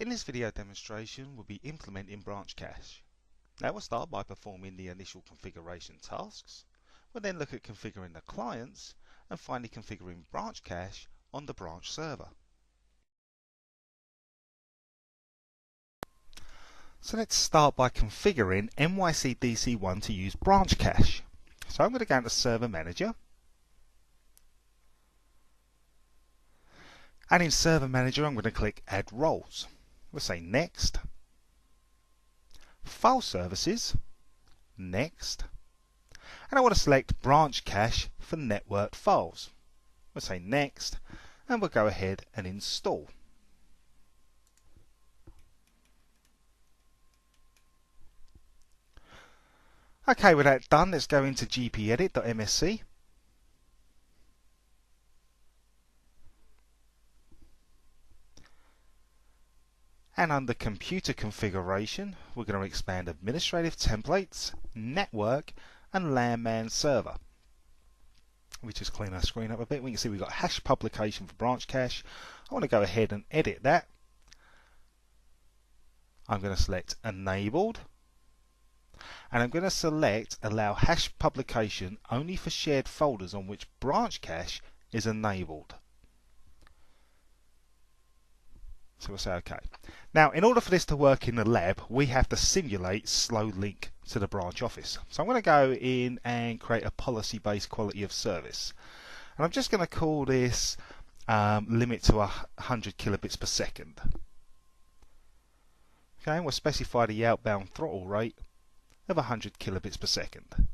In this video demonstration, we'll be implementing branch cache. Now we'll start by performing the initial configuration tasks. We'll then look at configuring the clients and finally configuring branch cache on the branch server. So let's start by configuring NYC-DC1 to use branch cache. So I'm going to go into Server Manager. And in Server Manager, I'm going to click Add Roles. We'll say Next. File Services, Next. And I want to select Branch Cache for networked files. We'll say Next, and we'll go ahead and install. Okay, with that done, let's go into gpedit.msc. And under Computer Configuration, we're going to expand Administrative Templates, Network, and LAN-MAN Server. We just clean our screen up a bit. We can see we've got hash publication for branch cache. I want to go ahead and edit that. I'm going to select Enabled. And I'm going to select Allow hash publication only for shared folders on which branch cache is enabled. So we'll say OK. Now, in order for this to work in the lab, we have to simulate slow link to the branch office. So I'm going to go in and create a policy-based quality of service. And I'm just going to call this limit to 100 kilobits per second. Okay, and we'll specify the outbound throttle rate of 100 kilobits per second.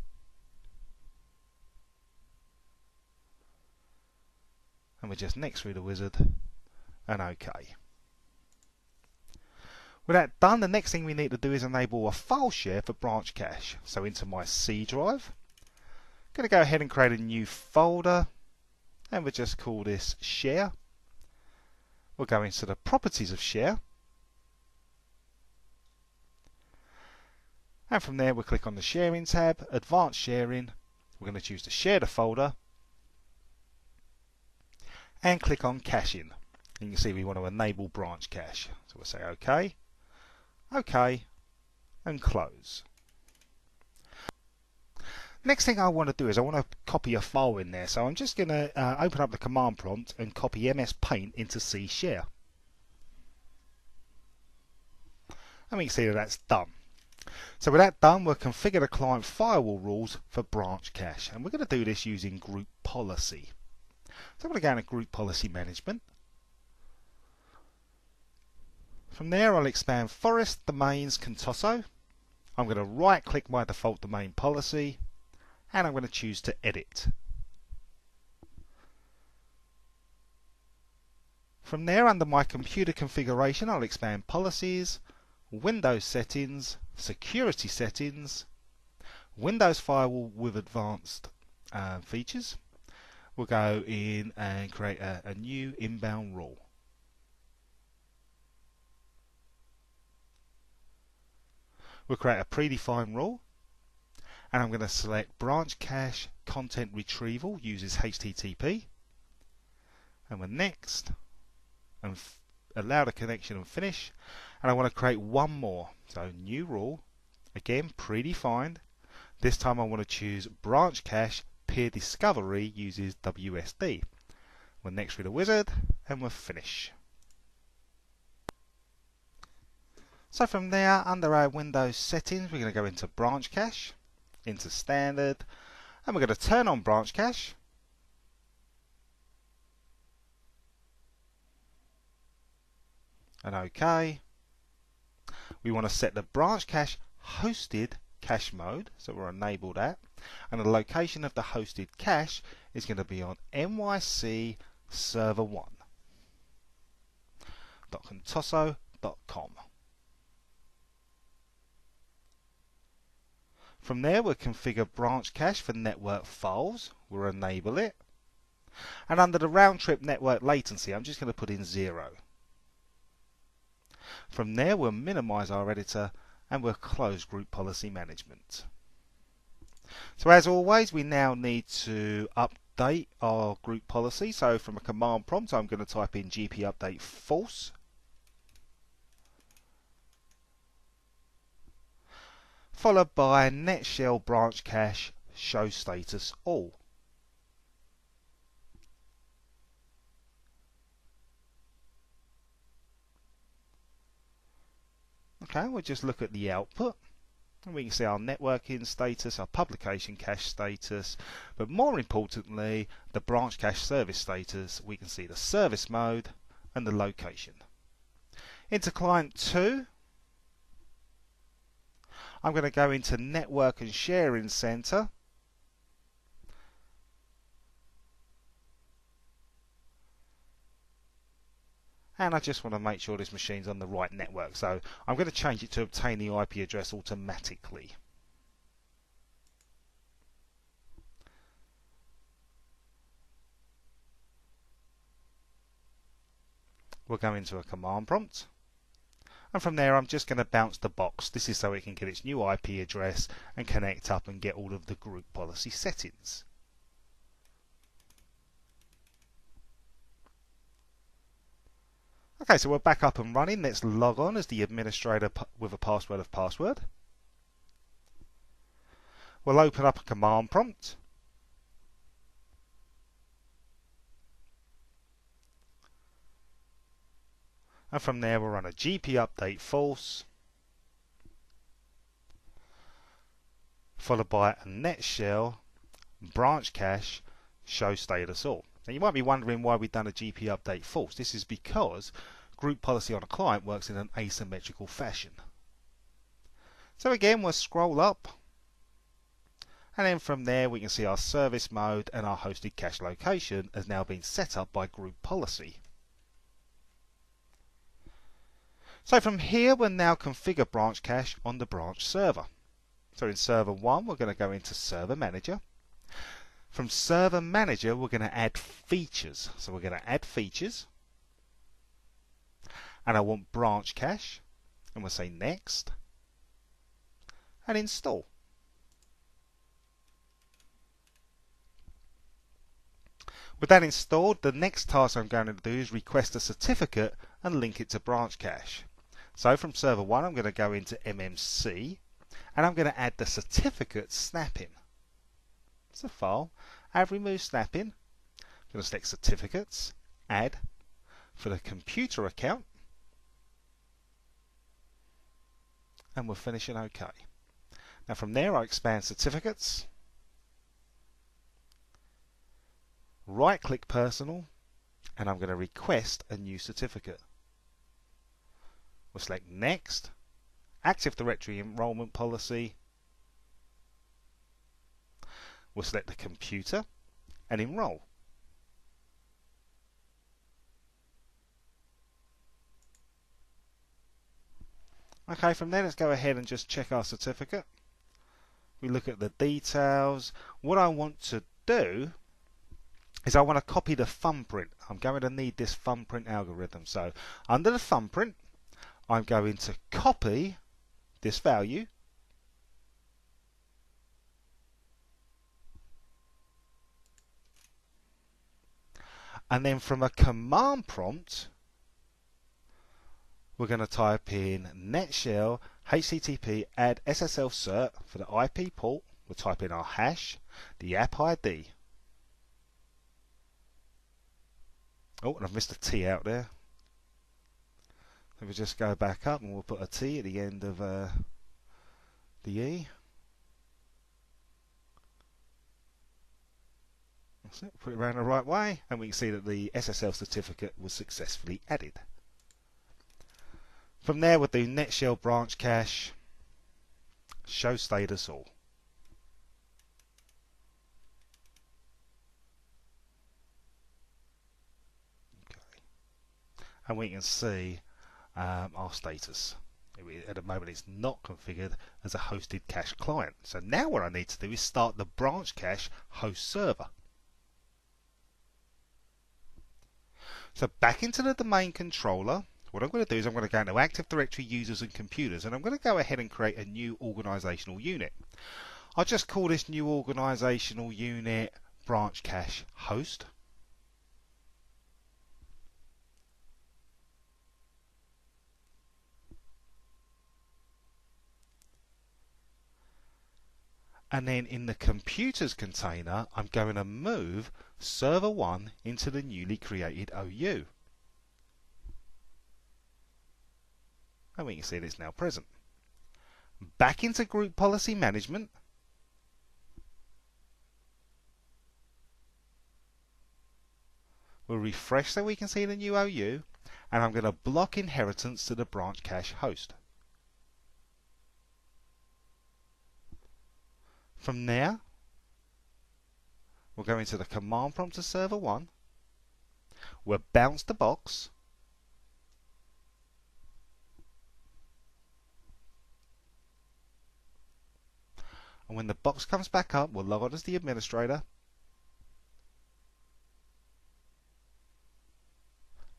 And we're just next through the wizard and OK. With that done, the next thing we need to do is enable a file share for branch cache. So into my C drive, I'm going to go ahead and create a new folder, and we'll just call this share. We'll go into the properties of share, and from there we'll click on the sharing tab, advanced sharing. We're going to choose to share the folder, and click on caching. And you can see we want to enable branch cache. So we'll say OK. OK, and close. Next thing I want to do is I want to copy a file in there. So I'm just going to open up the command prompt and copy MS Paint into C Share. And we can see that that's done. So with that done, we'll configure the client firewall rules for branch cache. And we're going to do this using group policy. So I'm going to go into group policy management. From there, I'll expand Forest Domains Contoso. I'm going to right click my default domain policy, and I'm going to choose to edit. From there, under my computer configuration, I'll expand Policies, Windows Settings, Security Settings, Windows Firewall with Advanced Features. We'll go in and create a new inbound rule. We'll create a predefined rule, and I'm going to select branch cache content retrieval uses HTTP, and we're next, and allow the connection and finish. And I want to create one more, so new rule, again predefined. This time I want to choose branch cache peer discovery uses WSD. We're next through the wizard, and we'll finish. So from there, under our Windows settings, we're going to go into branch cache, into standard, and we're going to turn on branch cache. And OK. We want to set the branch cache hosted cache mode, so we'll enable that. And the location of the hosted cache is going to be on NYC server 1.contoso.com. From there, we'll configure branch cache for network files. We'll enable it. And under the round trip network latency, I'm just going to put in 0. From there, we'll minimize our editor and we'll close group policy management. So as always, we now need to update our group policy. So from a command prompt, I'm going to type in gp update false. followed by NetShell branch cache show status all. Okay, we'll just look at the output. And we can see our networking status, our publication cache status, but more importantly, the branch cache service status. We can see the service mode and the location. Into client 2, I'm going to go into Network and Sharing Center. And I just want to make sure this machine's on the right network. So I'm going to change it to obtain the IP address automatically. We'll go into a command prompt. And from there I'm just going to bounce the box. This is so it can get its new IP address and connect up and get all of the group policy settings. Okay, so we're back up and running. Let's log on as the administrator with a password of password. We'll open up a command prompt. And from there we'll run a GP update false, followed by a NetShell branch cache show status all. Now you might be wondering why we've done a GP update false. This is because group policy on a client works in an asymmetrical fashion. So again, we'll scroll up, and then from there we can see our service mode and our hosted cache location has now been set up by group policy. So from here we'll now configure branch cache on the branch server. So in server 1 we're going to go into server manager. From server manager we're going to add features. So we're going to add features, and I want branch cache, and we'll say next and install. With that installed, the next task I'm going to do is request a certificate and link it to branch cache. So from server 1 I'm going to go into MMC, and I'm going to add the certificate snapping. It's a file, add remove snapping. I'm going to select certificates, add for the computer account, and we'll finish in OK. Now from there I expand certificates, right click personal, and I'm going to request a new certificate. We'll select next, Active Directory enrollment policy. We'll select the computer and enroll. Okay, from there let's go ahead and just check our certificate. We look at the details. What I want to do is I want to copy the thumbprint. I'm going to need this thumbprint algorithm. So under the thumbprint I'm going to copy this value, and then from a command prompt we're going to type in NetShell HTTP add SSL cert for the IP port. We'll type in our hash, the app ID. Oh, and I've missed a T out there. So we'll just go back up and we'll put a T at the end of the E. That's it. Put it around the right way, and we can see that the SSL certificate was successfully added. From there we'll do NetShell branch cache show status all. Okay. And we can see our status. At the moment it's not configured as a hosted cache client. So now what I need to do is start the branch cache host server. So back into the domain controller, what I'm going to do is I'm going to go into Active Directory users and computers, and I'm going to go ahead and create a new organizational unit. I'll just call this new organizational unit branch cache host. And then in the computers container, I'm going to move server 1 into the newly created OU. And we can see that it's now present. Back into group policy management. We'll refresh so we can see the new OU, and I'm going to block inheritance to the branch cache host. From there, we'll go into the command prompt to server 1. We'll bounce the box. And when the box comes back up, we'll log on as the administrator.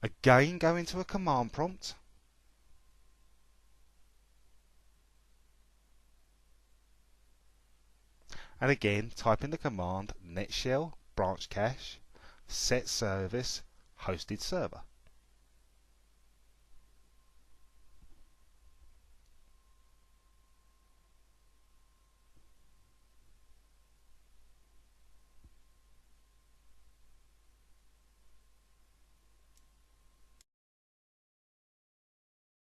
Again, go into a command prompt. And again, type in the command netshell branch cache set service hosted server.